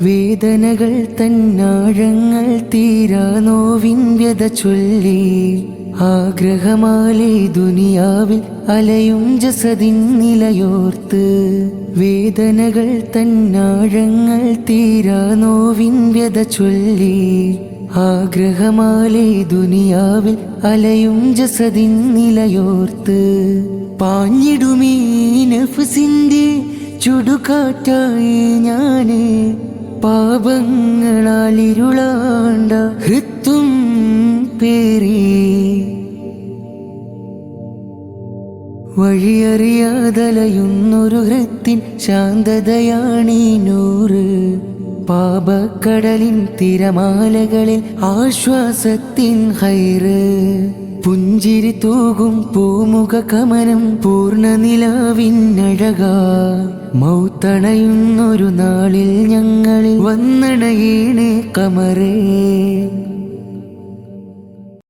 വേദനകൾ തന്നാഴങ്ങൾ തീരാ നോവിൻ വ്യത ചൊല്ലി ആഗ്രഹമാലേ ദുനിയാവിൽ അലയും ജസദിൻ നിലയോർത്ത്. വേദനകൾ തന്നാഴങ്ങൾ തീരാ നോവിൻ വ്യത ചൊല്ലി ആഗ്രഹമാലേ ദുനിയാവിൽ അലയും ജസദിൻ നിലയോർത്ത്. പാഞ്ഞിടുമീ നഫ്സിന്റെ ചുടുകാറ്റായി ഞാന് പാപങ്ങളാൽ ഇരുളാണ്ട ഹൃത്തും പേറി. വഴിയറിയാതലയുന്നൊരു ഹൃത്തിൻ ശാന്തതയാണീ നൂറ്. പാപക്കടലിൻ തിരമാലകളിൽ ആശ്വാസത്തിൻ ഹൈറ്. പുഞ്ചിരി തൂകും പൂമുഖ കമനം പൂർണ്ണ നിലാവിനഴകാ. മൗത്തണയുന്നൊരു നാളിൽ ഞങ്ങളിൽ വന്നണയീണേ കമറേ.